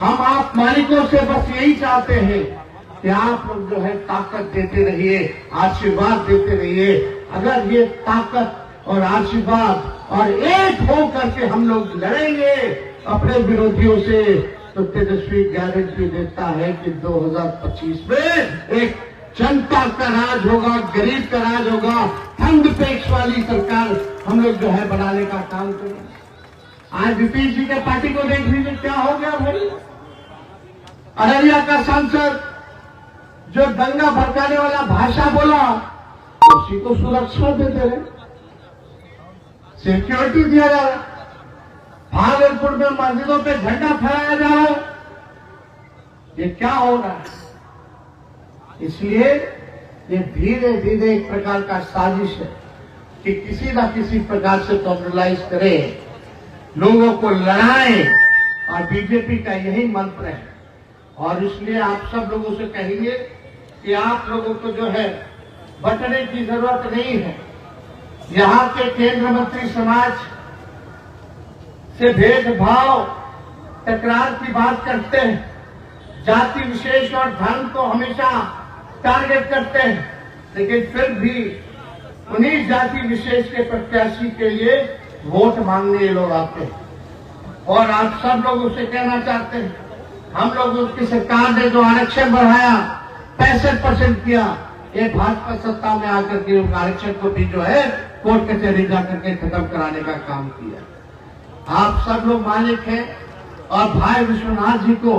हम आप मालिकों से बस यही चाहते हैं कि आप लोग जो है ताकत देते रहिए, आशीर्वाद देते रहिए। अगर ये ताकत और आशीर्वाद और एक हो करके हम लोग लड़ेंगे अपने विरोधियों से, तो तेजस्वी गारंटी देता है कि 2025 में एक जनता का राज होगा, गरीब का राज होगा, फंड वाली सरकार हम लोग जो है बनाने का काम करेंगे। आज नीतीश जी के पार्टी को देख लीजिए क्या हो गया भाई। अररिया का सांसद जो दंगा भड़काने वाला भाषा बोला, उसी को सुरक्षा देते रहे, सिक्योरिटी दिया जा रहा। भागलपुर में मस्जिदों पे झंडा फहराया जा रहा है। ये क्या हो रहा है? इसलिए ये धीरे धीरे एक प्रकार का साजिश है कि किसी न किसी प्रकार से कॉम्प्रोमाइज करें, लोगों को लड़ाएं, और बीजेपी का यही मंत्र है। और इसलिए आप सब लोगों से कहेंगे कि आप लोगों को जो है बटने की जरूरत नहीं है। यहाँ के केंद्र मंत्री समाज से भेदभाव, तकरार की बात करते हैं, जाति विशेष और धर्म को हमेशा टारगेट करते हैं, लेकिन फिर भी उन्हीं जाति विशेष के प्रत्याशी के लिए वोट मांगने ये लोग आते हैं। और आप सब लोगों से कहना चाहते हैं, हम लोगों की सरकार ने जो आरक्षण बढ़ाया 65% किया, ये भाजपा सत्ता में आकर के आरक्षण को भी जो है कोर्ट कचहरी जाकर के खत्म कराने का काम किया। आप सब लोग मालिक हैं और भाई विश्वनाथ जी को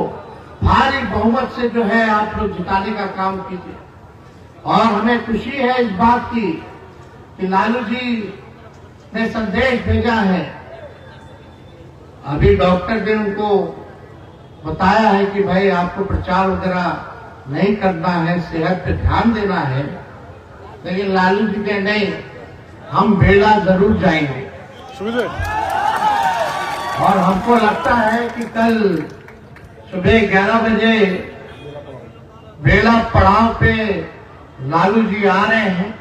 भारी बहुमत से जो है आप लोग जिताने का काम कीजिए। और हमें खुशी है इस बात की कि लालू जी ने संदेश भेजा है। अभी डॉक्टर ने उनको बताया है कि भाई आपको प्रचार वगैरह नहीं करना है, सेहत पे ध्यान देना है, लेकिन लालू जी के नहीं, हम बेला जरूर जाएंगे। और हमको लगता है कि कल सुबह 11 बजे बेला पड़ाव पे लालू जी आ रहे हैं।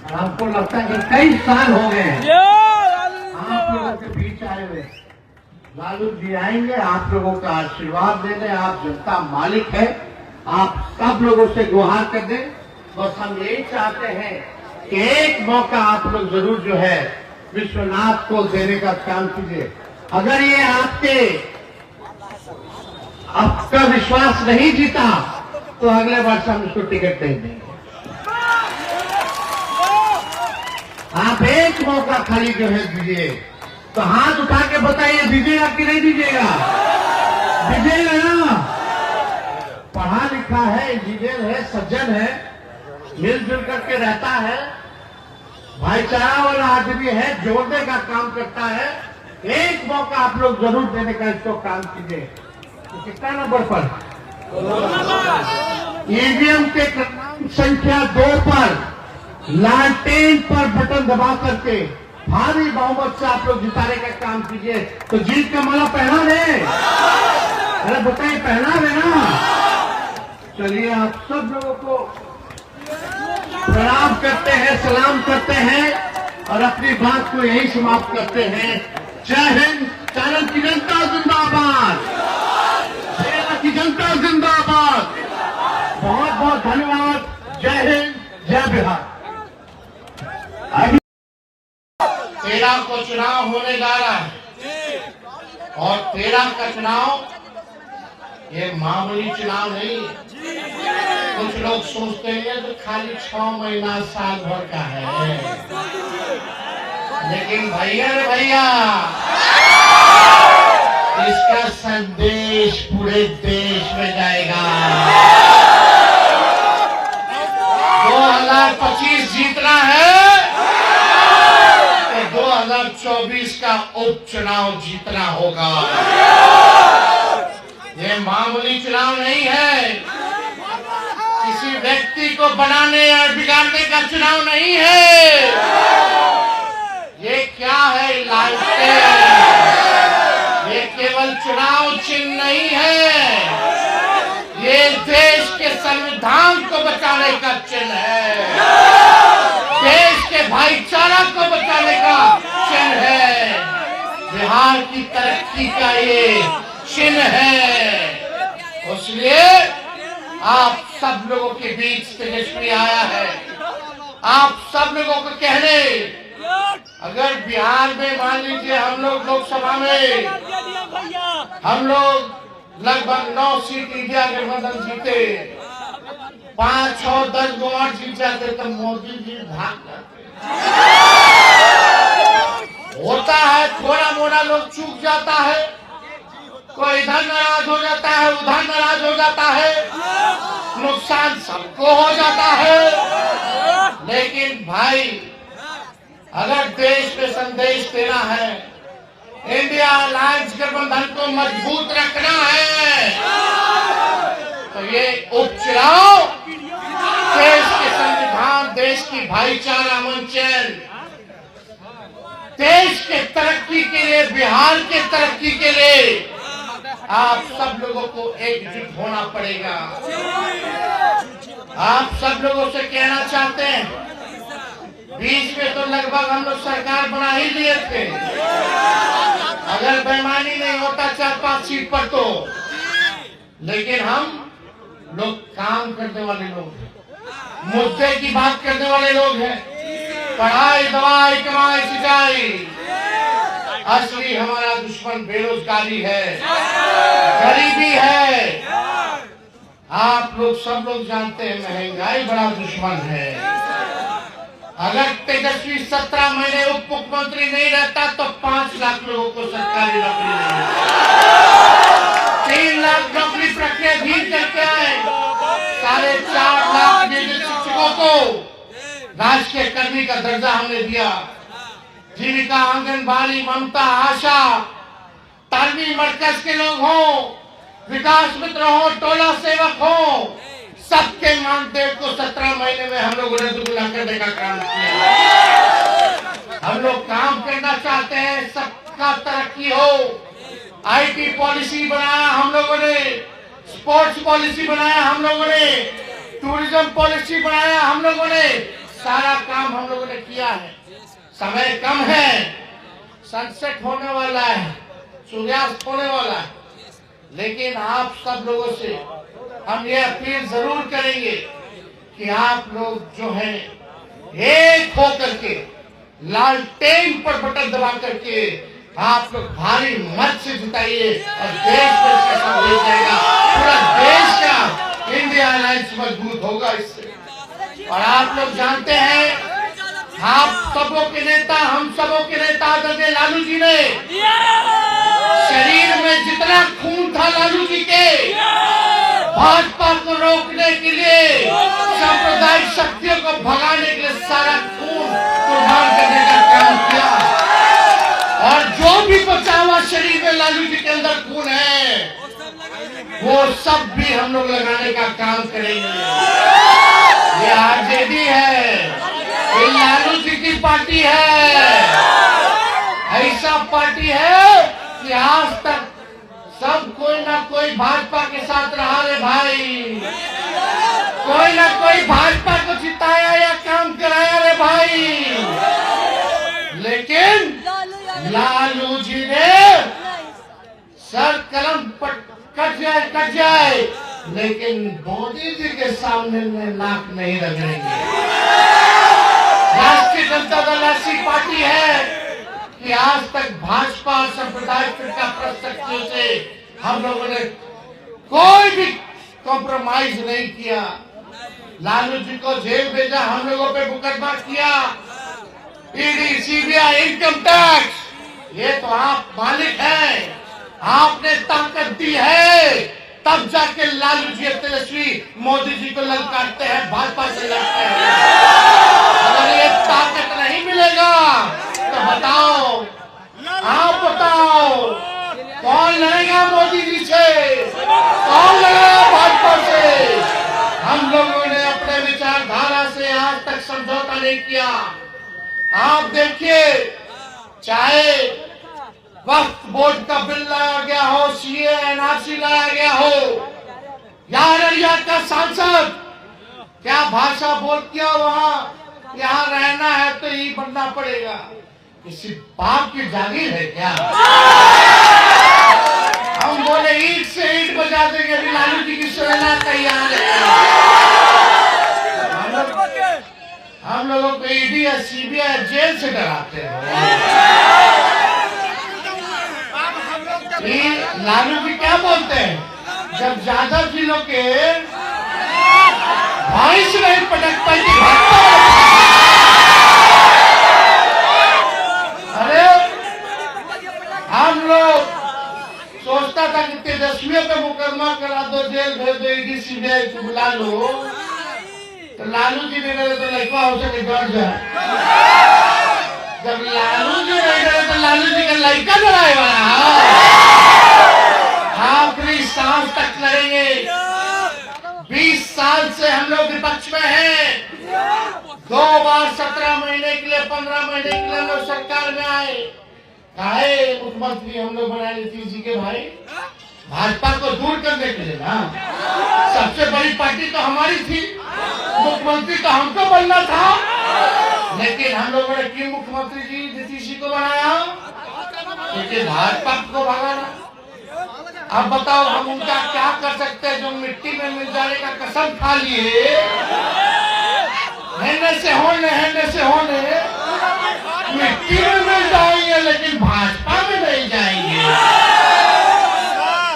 और हमको लगता है कि कई साल हो गए हैं आप लोगों के बीच आए हुए। लालू जी आएंगे, आप लोगों का आशीर्वाद देने। आप जनता मालिक है, आप सब लोगों से गुहार कर दें। बस हम यही चाहते हैं कि एक मौका आप लोग जरूर जो है विश्वनाथ को देने का काम कीजिए। अगर ये आपका विश्वास नहीं जीता तो अगले वर्ष हम इसको टिकट नहीं देंगे। आप एक मौका खाली जो है दीजिए, तो हाथ उठा के बताइए दीजिएगा कि नहीं दीजिएगा? दीजिएगा ना? पढ़ा लिखा है, इंजीनियर है, सज्जन है, मिलजुल करके रहता है, भाईचारा वाला आदमी है, जोड़ने का काम करता है। एक मौका आप लोग जरूर देने का इसको काम कीजिए। तो कितना नंबर पर? ईवीएम के क्रमांक संख्या 2 पर लालटेन पर बटन दबा करके भारी बहुमत से आप लोग जिताने का काम कीजिए। तो जीत का माला पहना दे। अरे बताइए, पहना देना? चलिए, आप सब लोगों को प्रणाम करते हैं, सलाम करते हैं और अपनी बात को यही समाप्त करते हैं। जय हिंद, चारण की जनता जिंदाबाद, बेला की जनता जिंदाबाद। बहुत बहुत धन्यवाद। जय हिंद, जय बिहार। 13 को चुनाव होने जा रहा है और 13 का चुनाव ये मामूली चुनाव नहीं। कुछ लोग सोचते हैं तो खाली 6 महीना साल भर का है, लेकिन भैया इसका संदेश पूरे देश में जाएगा। 2025 जीतना है तो 2024 का उपचुनाव जीतना होगा। ये मामूली चुनाव नहीं है, किसी व्यक्ति को बनाने या बिगाड़ने का चुनाव नहीं है। ये क्या है? लालटेन। ये केवल चुनाव चिन्ह नहीं है, ये देश के संविधान को बचाने का चिन्ह है, देश के भाईचारा को बचाने का चिन्ह है, बिहार की तरक्की का ये चिन्ह है। इसलिए आप सब लोगों के बीच तेजस्वी आया है, आप सब लोगों को कहने, अगर बिहार में मान लीजिए हम लोग लोकसभा में हम लोग लगभग 9 सीट इंडिया गठबंधन जीते, 5, 6, 10 गो और जीत जाते तो मोदी जी भाग जाते। होता है थोड़ा मोड़ा लोग चूक जाता है, कोई इधर नाराज हो जाता है, उधर नाराज हो जाता है, नुकसान सबको हो जाता है। लेकिन भाई अगर देश में संदेश देना है, इंडिया अलायंस गठबंधन को मजबूत रखना है, तो ये उपचुनाव देश के संविधान, देश की भाईचारा मंचन, देश के तरक्की के लिए, बिहार के तरक्की के लिए आप सब लोगों को एकजुट होना पड़ेगा। आप सब लोगों से कहना चाहते हैं, बीच में तो लगभग हम लोग सरकार बना ही लिए थे, अगर बेईमानी नहीं होता 4-5 सीट पर तो, लेकिन हम लोग काम करने वाले लोग हैं, मुद्दे की बात करने वाले लोग हैं, पढ़ाई, दवाई, कमाई, सिंचाई। असली हमारा दुश्मन बेरोजगारी है, गरीबी है। आप लोग सब लोग जानते हैं महंगाई बड़ा दुश्मन है। अगर तेजस्वी 17 महीने उप मुख्यमंत्री नहीं रहता तो 5 लाख लोगों को सरकारी नौकरी नहीं, 3 लाख नौकरी प्रक्रिया धीर करके आए, 4.5 लाख निजी शिक्षकों को राजकीय कर्मी का दर्जा हमने दिया, जीविका, आंगनबाड़ी, ममता, आशा, तालमी मरकज के लोग हो, विकास मित्र हो, टोला सेवक हो, सबके मानदेय को 17 महीने में हम लोगों ने दुगना करने का काम किया। हम लोग काम करना चाहते हैं, सबका तरक्की हो। आईटी पॉलिसी बनाया हम लोगों ने, स्पोर्ट्स पॉलिसी बनाया हम लोगों ने, टूरिज्म पॉलिसी बनाया हम लोगों ने, सारा काम हम लोगों ने किया है। समय कम है, सनसेट होने वाला है, सूर्यास्त होने वाला है, लेकिन आप सब लोगों से हम ये अपील जरूर करेंगे कि आप लोग जो है एक होकर के लालटेन पर बटन दबा करके आप लोग भारी मत से जिताइए और देश को संदेश जाएगा, पूरा देश का इंडिया अलायंस मजबूत होगा इससे। और आप लोग जानते हैं, आप सबों के नेता, हम सबों के नेता आदरणीय लालू जी ने, शरीर में जितना खून था लालू जी के, भाजपा को रोकने के लिए, सांप्रदायिक शक्तियों को भगाने के लिए सारा खून कुर्बान करने का काम किया। और जो भी बचा हुआ शरीर में लालू जी के अंदर खून है, वो सब भी हम लोग लगाने का काम करेंगे। ये आरजेडी है, ये लालू जी की पार्टी है, ऐसा पार्टी है कि आज तक सब कोई ना कोई भाजपा के साथ रहा रे भाई, कोई ना कोई भाजपा को जिताया या काम कराया रे भाई, लेकिन लालू जी ने सर कलम कट जाए, लेकिन मोदी जी के सामने में नाक नहीं रगड़ेंगे। राष्ट्रीय जनता दल ऐसी पार्टी है कि आज तक भाजपा और सांप्रदायिक फिरका शक्तियों से हम लोगों ने कोई भी कॉम्प्रोमाइज नहीं किया। लालू जी को जेल भेजा, हम लोगों पे मुकदमा किया, ईडी, सीबीआई, इनकम टैक्स, ये तो आप मालिक हैं, आपने ताकत दी है, तब जाके लालू जी तेजस्वी मोदी जी को ललकारते हैं, भाजपा से लड़ते हैं। अगर ये ताकत नहीं मिलेगा तो बताओ, आप बताओ, कौन लड़ेगा मोदी जी से, कौन लड़ेगा भाजपा से? हम लोगों ने अपने विचारधारा से आज तक समझौता नहीं किया। आप देखिए, चाहे वक्फ बोर्ड का बिल लाया गया हो, सीए, एनआरसी लाया गया हो, या अररिया का सांसद क्या भाषा बोल किया, वहां यहाँ रहना है तो ही बनना पड़ेगा, किसी बाप की जागीर है क्या? हम बोले ईट से ईट बजा देंगे, अभी लालू जी की सुनना तैयार है। हम लोगों को ईडी या सीबीआई जेल से डराते हैं। लालू जी क्या बोलते हैं, जब यादव जी लोग के भाई से नहीं पटक पाई थी अरे हम लोग सोचता था कि तेजस्वी पे मुकदमा करा दो, जेल भेज दो, ईडी सीबीआई को बुला लो, तो लालू जी ने करे तो लड़का हो सके डर जाए। जब लालू जी नहीं करे तो लालू जी का लड़का लड़ाए वाला आखिरी सांस तक लड़ेंगे। 20 साल से हम लोग विपक्ष में हैं। 2 बार 17 महीने के लिए 15 महीने के लिए हम लोग सरकार में आए। काहे मुख्यमंत्री हम लोग बनाए नीतीश जी के भाई, भाजपा को दूर करने के लिए ना। सबसे बड़ी पार्टी तो हमारी थी, मुख्यमंत्री तो हमको बनना था, लेकिन हम लोगों ने क्यों मुख्यमंत्री जी नीतीश जी को बनाया? क्योंकि भाजपा को भगाना। अब बताओ हम उनका क्या कर सकते हैं, जो मिट्टी में मिल जाने का कसम खा लिए, हेने से होने मिट्टी में मिल जाएंगे लेकिन भाजपा में नहीं जाएंगे।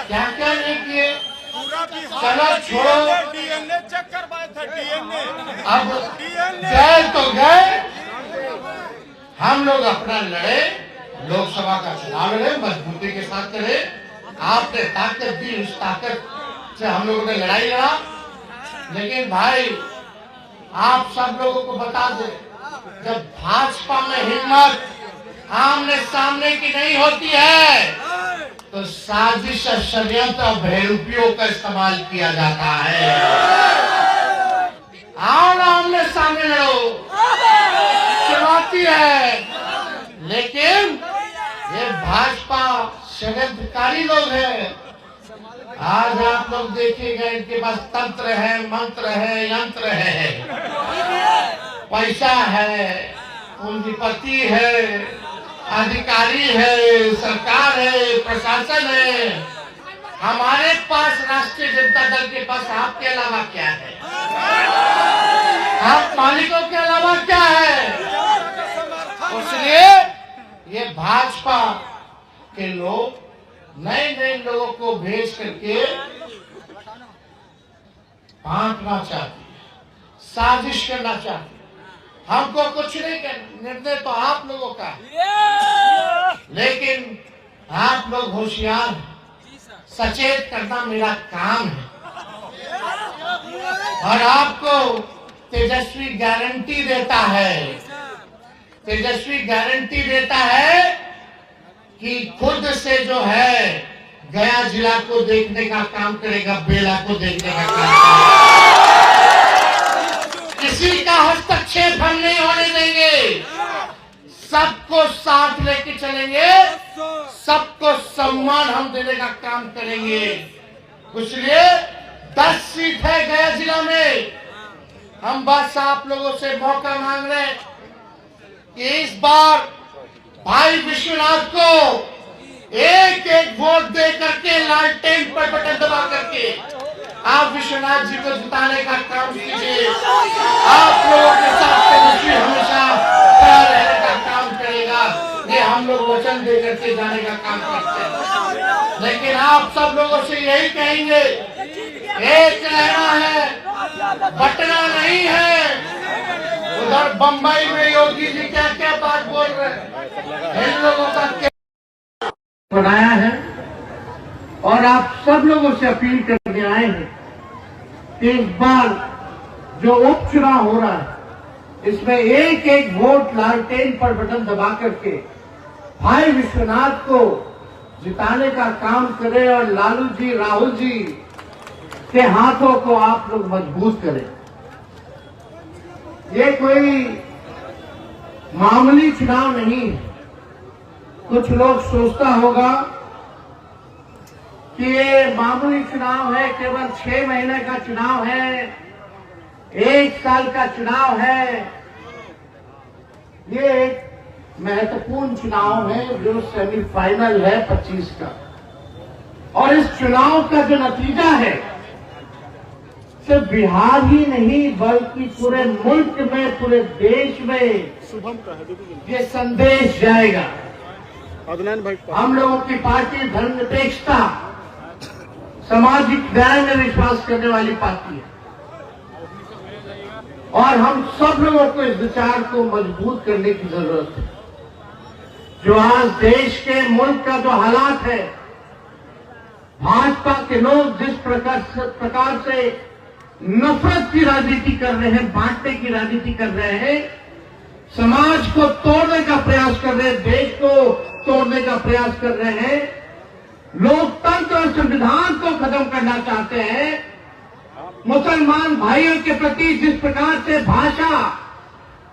क्या क्या नहीं किए, चलो छोड़ो, डीएनए चेक करवाए थे, डीएनए। अब गए तो गए। हम लोग अपना लड़े, लोकसभा का चुनाव लड़े, मजबूती के साथ लड़े। आपने ताकत दी, उस ताकत से हम लोगों ने लड़ाई लड़ा। लेकिन भाई आप सब लोगों को बता दे, जब भाजपा में हिम्मत आमने सामने की नहीं होती है तो साजिश और षड्यंत्र और भयरूपियों का इस्तेमाल किया जाता है। आओ ना आमने सामने लड़ो, चुनौती है। लेकिन ये भाजपा षड्यंत्रकारी लोग हैं। आज आप लोग देखिएगा, इनके पास तंत्र है, मंत्र है, यंत्र है, पैसा है, पूंजीपति है, अधिकारी है, सरकार है, प्रशासन है। हमारे पास राष्ट्रीय जनता दल के पास आपके अलावा क्या है? आप मालिकों के अलावा क्या है? इसलिए ये भाजपा के लोग नए लोगों को भेज करके बांटना चाहती है, साजिश करना चाहती है। हमको कुछ नहीं करना, निर्णय तो आप लोगों का है। लेकिन आप लोग होशियार हैं, सचेत करना मेरा काम है। और आपको तेजस्वी गारंटी देता है, तेजस्वी गारंटी देता है कि खुद से जो है गया जिला को देखने का काम करेगा, बेला को देखने का काम करेगा। किसी का हस्तक्षेप हम नहीं होने देंगे, सबको साथ लेके चलेंगे, सबको सम्मान हम देने का काम करेंगे। इसलिए 10 सीट है गया जिला में। हम बस आप लोगों से मौका मांग रहे हैं कि इस बार भाई विश्वनाथ को एक वोट दे करके, लालटेन पर बटन दबा करके आप विश्वनाथ जी को जिताने का काम कीजिए। आप लोगों के साथ तेजस्वी हमेशा खड़ा रहने का काम करेगा। ये हम लोग वचन दे करके जाने का काम करते हैं। लेकिन आप सब लोगों से यही कहेंगे, एक रहना है, बटना नहीं है। उधर बंबई में योगी जी क्या क्या बात बोल रहे हैं, इन लोगों का क्या बनाया है। और आप सब लोगों से अपील करने आए हैं कि इस बार जो उपचुनाव हो रहा है, इसमें एक वोट लालटेन पर बटन दबा करके भाई विश्वनाथ को जिताने का काम करें और लालू जी, राहुल जी के हाथों को आप लोग मजबूत करें। ये कोई मामूली चुनाव नहीं है। कुछ लोग सोचता होगा कि ये मामूली चुनाव है, केवल 6 महीने का चुनाव है, 1 साल का चुनाव है। ये एक महत्वपूर्ण चुनाव है जो सेमीफाइनल है 25 का। और इस चुनाव का जो नतीजा है सिर्फ बिहार ही नहीं बल्कि पूरे मुल्क में, पूरे देश में ये संदेश जाएगा। हम लोगों की पार्टी धर्मनिरपेक्षता, सामाजिक न्याय में विश्वास करने वाली पार्टी है और हम सब लोगों को इस विचार को मजबूत करने की जरूरत है। जो आज देश के मुल्क का जो हालात है, भाजपा के लोग जिस प्रकार से नफरत की राजनीति कर रहे हैं, बांटने की राजनीति कर रहे हैं, समाज को तोड़ने का प्रयास कर रहे हैं, देश को तोड़ने का प्रयास कर रहे हैं, लोकतंत्र और संविधान को खत्म करना चाहते हैं, मुसलमान भाइयों के प्रति जिस प्रकार से भाषा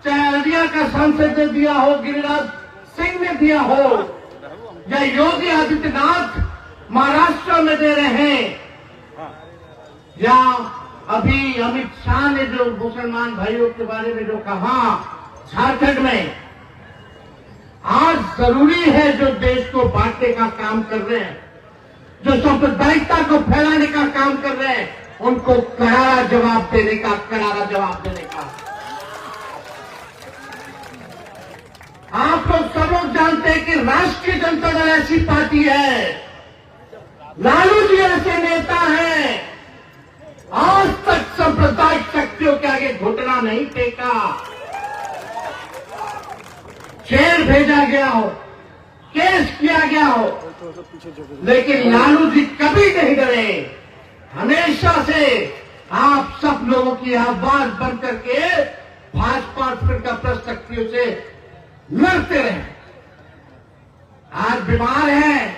चाहे अररिया का सांसद ने दिया हो, गिरिराज सिंह ने दिया हो, या योगी आदित्यनाथ महाराष्ट्र में दे रहे हैं, या अभी अमित शाह ने जो मुसलमान भाइयों के बारे में जो कहा झारखंड में, आज जरूरी है जो देश को बांटने का काम कर रहे हैं, जो सांप्रदायिकता को फैलाने का काम कर रहे हैं, उनको करारा जवाब देने का, करारा जवाब देने का। आप लोग सब लोग जानते हैं कि राष्ट्रीय जनता दल ऐसी पार्टी है, लालू जी ऐसे नेता हैं, आज तक सांप्रदायिक शक्तियों के आगे घुटना नहीं टेका। जेल भेजा गया हो, केस किया गया हो, लेकिन लालू जी कभी नहीं डरे। हमेशा से आप सब लोगों की आवाज बन करके भाजपा फिरकाप्रस्त शक्तियों से लड़ते रहे। आज बीमार हैं,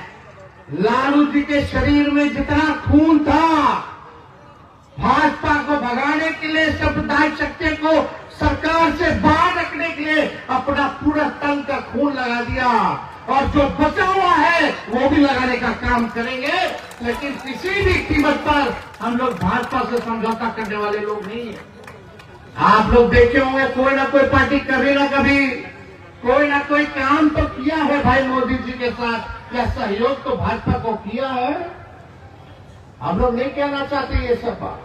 लालू जी के शरीर में जितना खून था, भाजपा को भगाने के लिए, सांप्रदायिक शक्ति को सरकार से बाहर रखने के लिए अपना पूरा तन का खून लगा दिया, और जो बचा हुआ है वो भी लगाने का काम करेंगे, लेकिन किसी भी कीमत पर हम लोग भाजपा से समझौता करने वाले लोग नहीं है। आप लोग देखे होंगे कोई ना कोई पार्टी कभी ना कभी कोई ना कोई काम तो किया है भाई मोदी जी के साथ, या सहयोग तो भाजपा को किया है। हम लोग नहीं कहना चाहते ये सब बात,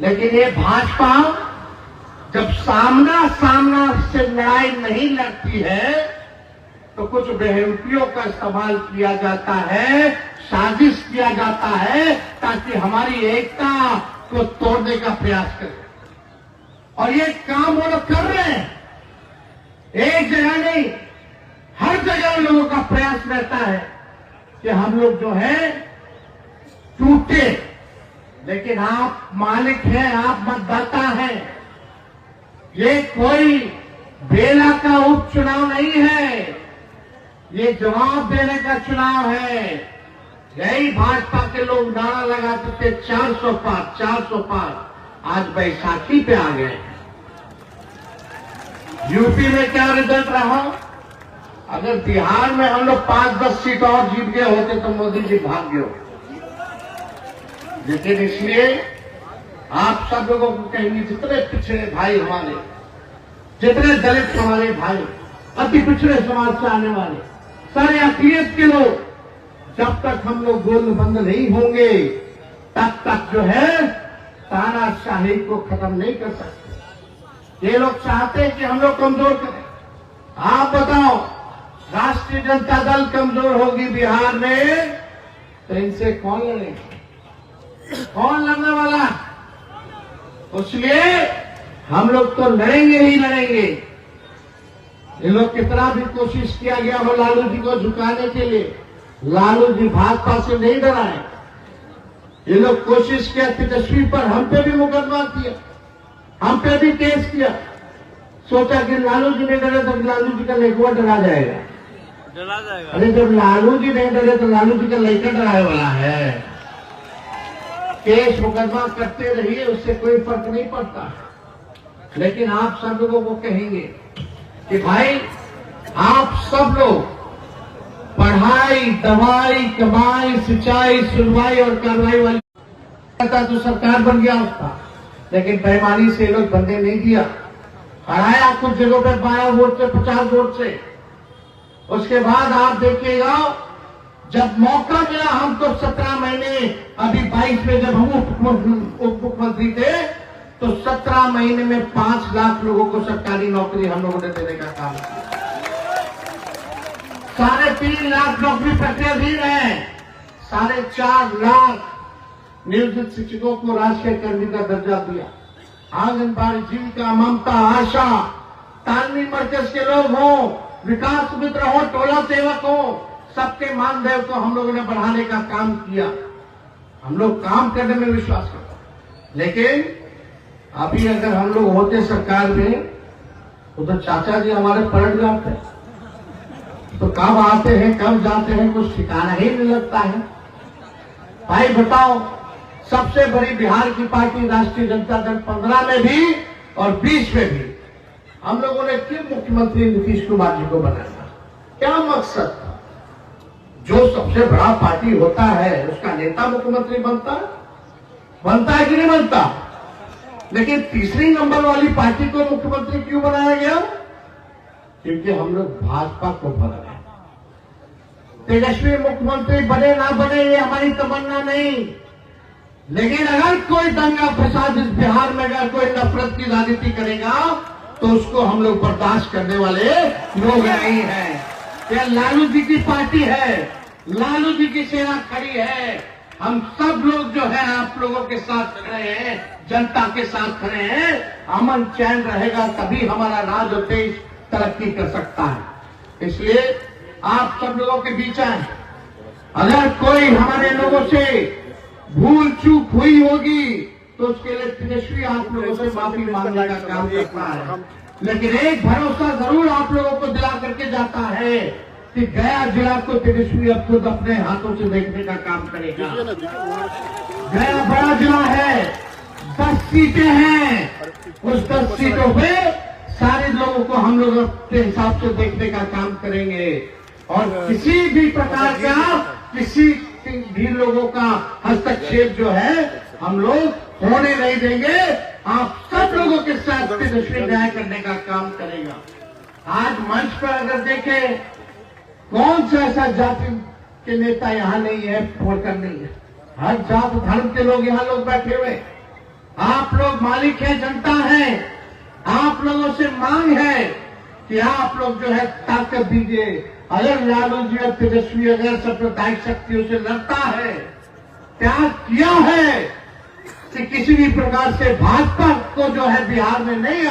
लेकिन ये भाजपा जब सामना से लड़ाई नहीं लड़ती है तो कुछ बेहूदियों का इस्तेमाल किया जाता है, साजिश किया जाता है ताकि हमारी एकता को तोड़ने का प्रयास करें। और ये काम वो लोग कर रहे हैं, एक जगह नहीं, हर जगह लोगों का प्रयास रहता है कि हम लोग जो है टूटे। लेकिन आप मालिक हैं, आप मतदाता हैं, ये कोई बेला का उपचुनाव नहीं है, ये जवाब देने का चुनाव है। यही भाजपा के लोग नारा लगाते थे 400 पार, 400 पार, आज बैसाखी पे आ गए। यूपी में क्या रिजल्ट रहा? अगर बिहार में हम लोग 5-10 सीट और जीत गए होते तो मोदी जी भाग गए होते। लेकिन इसलिए आप सब लोगों को कहेंगे, जितने पिछड़े भाई हमारे, जितने दलित हमारे भाई, अति पिछड़े समाज से आने वाले सारे अकलियत के लोग, जब तक हम लोग गोलबंद नहीं होंगे तब तक जो है तानाशाही को खत्म नहीं कर सकते। ये लोग चाहते हैं कि हम लोग कमजोर करें। आप बताओ, राष्ट्रीय जनता दल कमजोर होगी बिहार में तो इनसे कौन लड़ेगा? कौन लड़ने वाला? इसलिए हम लोग तो लड़ेंगे ही लड़ेंगे। ये लोग कितना भी कोशिश किया गया हो लालू जी को झुकाने के लिए, लालू जी भाजपा से नहीं डराए। ये लोग कोशिश किया तेजस्वी पर, हम पे भी मुकदमा किया, हम पे भी केस किया, सोचा कि लालू जी नहीं डरे तो लालू जी का लड़का डरा जाएगा। अरे जब लालू जी नहीं डरे तो लालू जी का लड़का डराने वाला है। केस मुकदमा करते रहिए, उससे कोई फर्क नहीं पड़ता। लेकिन आप सब लोगों को कहेंगे कि भाई आप सब लोग पढ़ाई, दवाई, कमाई, सिंचाई, सुनवाई और कार्रवाई वाली तो सरकार बन गया उसका, लेकिन बेईमानी से लोग बनने नहीं दिया। हराया कुछ जगहों पे 12 वोट से 50 वोट से। उसके बाद आप देखिएगा जब मौका मिला हमको 17 महीने, अभी 22 में जब हम उप मुख्यमंत्री थे तो 17 महीने में 5 लाख लोगों को सरकारी नौकरी हम लोगों ने देने का काम किया। 3.5 लाख नौकरी प्रक्रियाधीन है, 4.5 लाख नियोजित शिक्षकों को राष्ट्रीय कर्मी का दर्जा दिया। आंगनबाड़ी, जीविका, ममता, आशा, तालमी मरकज के लोग हों, विकास मित्र हो, टोला सेवक हो, सबके मानदेय को हम लोगों ने बढ़ाने का काम किया। हम लोग काम करने में विश्वास करते हैं। लेकिन अभी अगर हम लोग होते सरकार में तो चाचा जी हमारे पलट जाते, तो कब आते हैं कब जाते हैं कुछ ठिकाना ही नहीं लगता है। भाई बताओ, सबसे बड़ी बिहार की पार्टी राष्ट्रीय जनता दल 15 में भी और 20 में भी हम लोगों ने क्यों मुख्यमंत्री नीतीश कुमार जी को बनाया? क्या मकसद था? जो सबसे बड़ा पार्टी होता है उसका नेता मुख्यमंत्री बनता है कि नहीं बनता? लेकिन तीसरी नंबर वाली पार्टी को मुख्यमंत्री क्यों बनाया गया? क्योंकि हम लोग भाजपा को बना रहे। तेजस्वी मुख्यमंत्री बने ना बने ये हमारी तमन्ना नहीं, लेकिन अगर कोई दंगा फसाद इस बिहार में अगर कोई नफरत की राजनीति करेगा तो उसको हम लोग बर्दाश्त करने वाले लोग नहीं हैं। यह लालू जी की पार्टी है, लालू जी की सेना खड़ी है। हम सब लोग जो है आप लोगों के साथ खड़े हैं, जनता के साथ खड़े हैं। अमन चैन रहेगा तभी हमारा राज और देश तरक्की कर सकता है। इसलिए आप सब लोगों के बीच आए, अगर कोई हमारे लोगों से भूल चूक हुई होगी तो उसके लिए तेजस्वी आप लोगों से माफी मांगने का काम करता है। लेकिन एक भरोसा जरूर आप लोगों को दिला करके जाता है कि गया जिला को तेजस्वी अब खुद अपने हाथों से देखने का काम करेगा। गया बड़ा जिला है, 10 सीटें हैं, उस 10 सीटों पे सारे लोगों को हम लोग अपने हिसाब से देखने का काम करेंगे और किसी भी प्रकार का किसी भी लोगों का हस्तक्षेप जो है हम लोग होने नहीं देंगे। आप सब लोगों के साथ तेजस्वी न्याय करने का काम करेगा। आज मंच पर अगर देखें, कौन सा ऐसा जाति के नेता यहाँ नहीं है, वर्कर नहीं है। हर जात धर्म के लोग यहाँ लोग बैठे हुए। आप लोग मालिक हैं, जनता है। आप लोगों से मांग है कि आप लोग जो है ताकत दीजिए। अगर लालू जी और तेजस्वी अगर सांप्रदायिक शक्तियों से लड़ता है, त्याग किया है कि किसी भी प्रकार से भाजपा को जो है बिहार में नहीं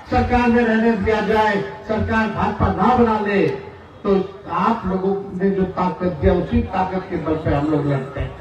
सरकार में रहने दिया जाए, सरकार भाजपा ना बना ले, तो आप लोगों ने जो ताकत दिया उसी ताकत के बल पे हम लोग लड़ते हैं।